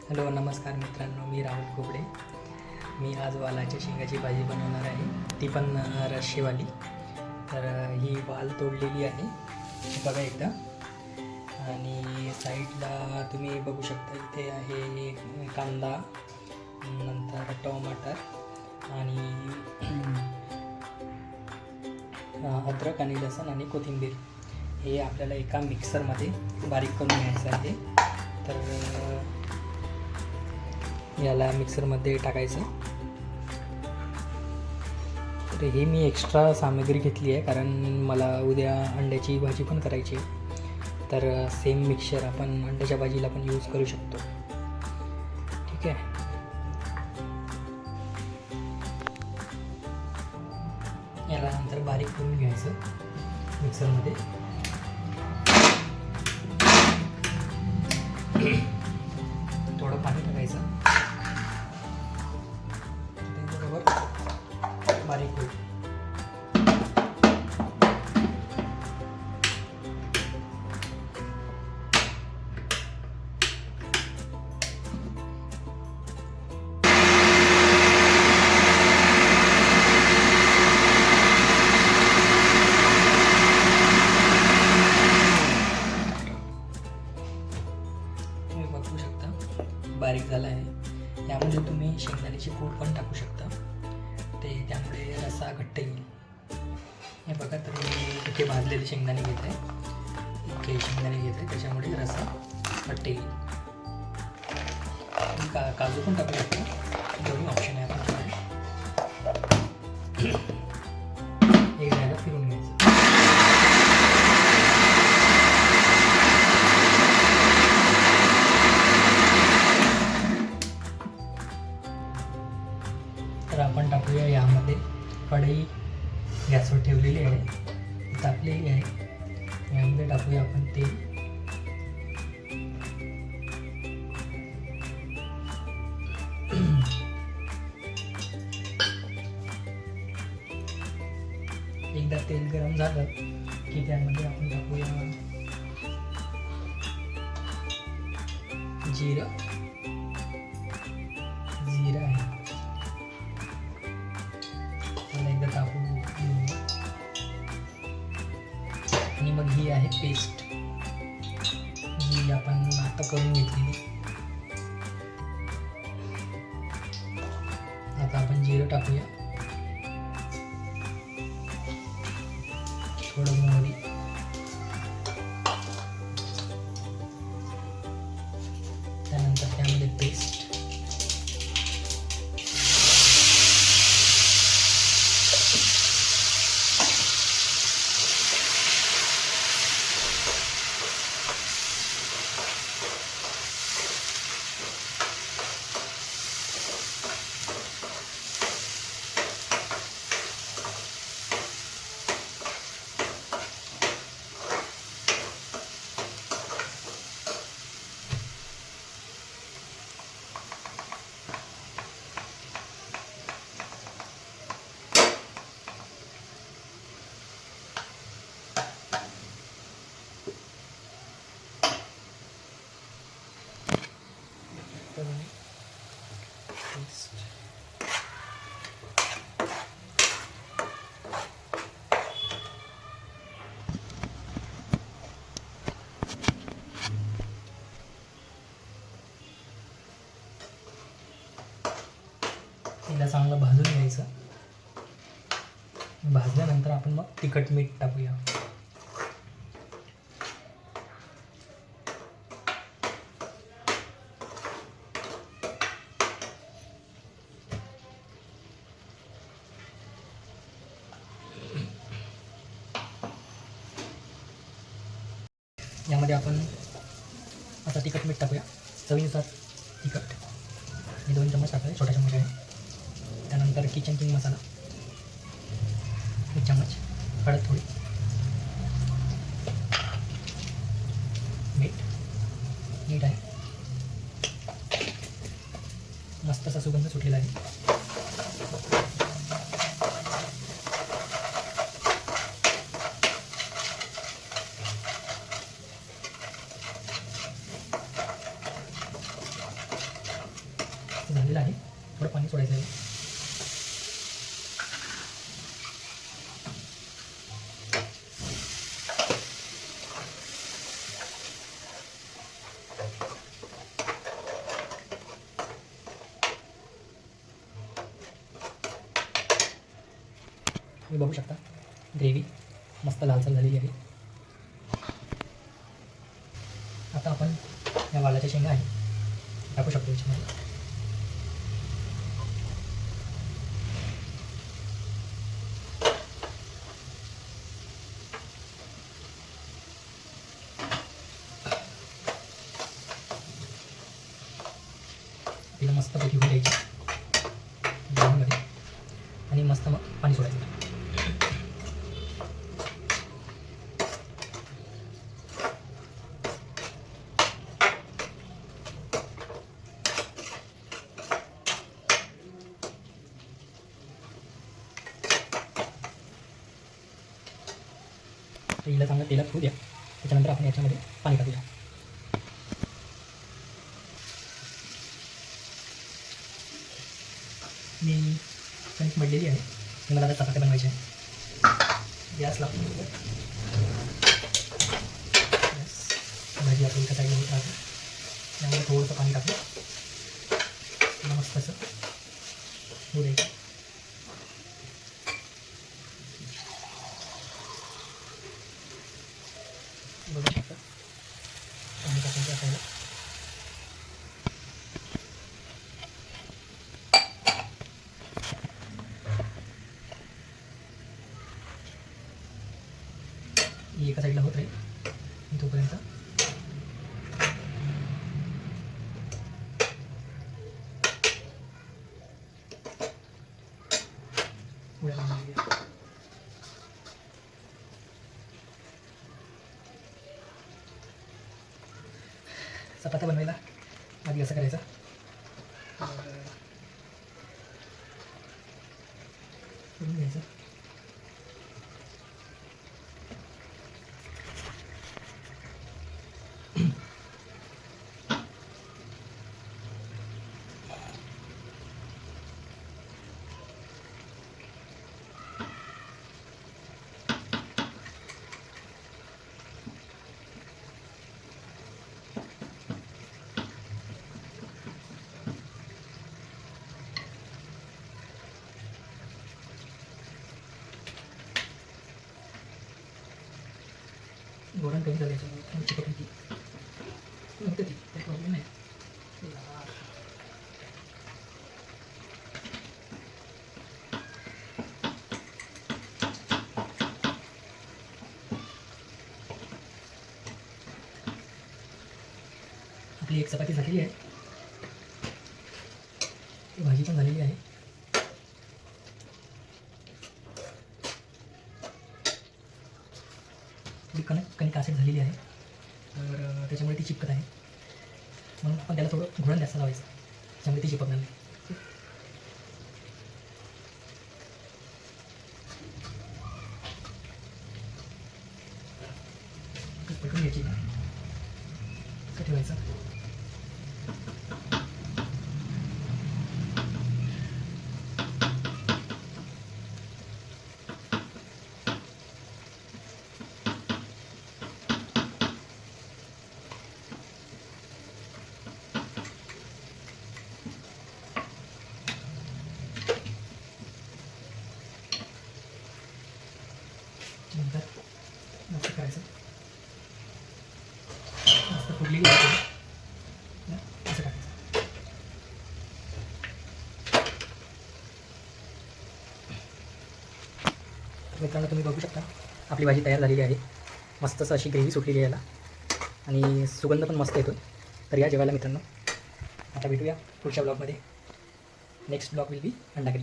Hello नमस्कार मित्रांनो, मी राहुल खोबडे. मी आज वालाच्या शेंगाची भाजी बनवणार आहे, ती पण रश्शेवाली. तर ही वाल तोडलेली आहे बघा एकदा. आणि साईडला तुम्ही बघू शकता, इथे आहे कांदा, नंतर टमाटर आणि अद्रक आणि लसूण आणि कोथिंबीर. हे आपल्याला एका मिक्सरमध्ये बारीक करून घ्यायचं आहे. तर याला मिक्सरमध्ये टाकायचं. तर हे मी एक्स्ट्रा सामग्री घेतली आहे, कारण मला उद्या अंड्याची भाजी पण करायची आहे. तर सेम मिक्सचर आपण अंड्याच्या भाजीला पण यूज करू शकतो. ठीक आहे. याला नंतर बारीक करून घ्यायचं मिक्सरमध्ये. थोडं पाणी टाकायचं, त्याच्याबरोबर बारीक होईल. तुम्ही बघू शकता बारीक झाला आहे. यामध्ये तुम्ही शेंगदाण्याची पूड पण टाकू शकता, त्यामुळे रस्सा घट्ट येईल. हे बघा, तर मी इथे भाजलेले शेंगदाणे घेत आहे, त्याच्यामुळे रस्सा घट्ट येईल. काजू पण टाकू शकता, दोन्ही ऑप्शन आहे आपल्याकडे. एक जागा फिरून घ्यायचं. तर आपण टाकूया यामध्ये, कढई गॅसवर ठेवलेली आहे, तापलेली आहे. यामध्ये टाकूया आपण तेल. एकदा तेल गरम झालं की त्यामध्ये आपण टाकूया जिरा आहे. एकदा टाकून आणि मग ही आहे पेस्ट, जी आपण आता करून घेतलेली. आता आपण जिरं टाकूया, थोडं मोहरी, त्यानंतर त्यामध्ये पेस्ट, तिला चांगलं भाजून घ्यायचं. भाजल्यानंतर आपण मग तिखट मीठ टाकूया. यामध्ये आपण आता तिखट मीठ टाकूया, चवीनुसार तिखट. मी 2 चम्मच टाकले, छोटा चम्मच आहे. त्यानंतर किचन किंग मसाला 1 चम्मच, हळद थोडी, मीठ आहे. मस्त असा सुगंध सुटलेला आहे. झालेलं आहे, थोडं पाणी सोडायचं आहे. तुम्ही बघू शकता ग्रेव्ही मस्त लालसर झालेली आहे. आता आपण या वालाच्या शेंगा आहे टाकू शकतो याच्यामध्ये. तिला मस्त पैकी होऊ द्यायची ग्रेव्हीमध्ये आणि मस्त पाणी सोडायचं. तर हिला चांगलं तेलात होऊ द्या. त्याच्यानंतर आपण याच्यामध्ये पाणी टाकूया. मी कणिक मळलेली आहे आणि मला आता चपात्या बनवायच्या आहे. गॅस लावून भाजी आपली एका साईडला होत राहते. त्यामुळे थोडंसं पाणी टाकलं मस्त असं होऊ द्यायचं. बघू शकता पाणी टाकून त्या साईडला. ही एका साईडला होत राहील तोपर्यंत चपात्या बनवायला आधी असं करायचं. करून घ्यायचं. गोरण कमी करायचं चिकन ती नव्हतं ती काही प्रॉब्लेम नाही. आपली एक चपाती झालेली आहे. भाजी पण झालेली आहे. कणिक आसेट झालेली आहे तर त्याच्यामुळे ती चिपकत आहे. म्हणून आपण त्याला थोडं घोळण जास्त लावायचं त्याच्यामुळे ती चिपकणार नाही. पटकन घ्यायची का ठेवायचं. नंतर मस्त करायचं. मस्त फुगलेली असं टाकायचं. मित्रांनो तुम्ही बघू शकता आपली भाजी तयार झालेली आहे. मस्तच अशी ग्रेव्ही सुटलेली आहे याला आणि सुगंध पण मस्त येतो. तर या जेवायला मित्रांनो. आता भेटूया पुढच्या ब्लॉगमध्ये. नेक्स्ट ब्लॉग विल बी अंडा करी.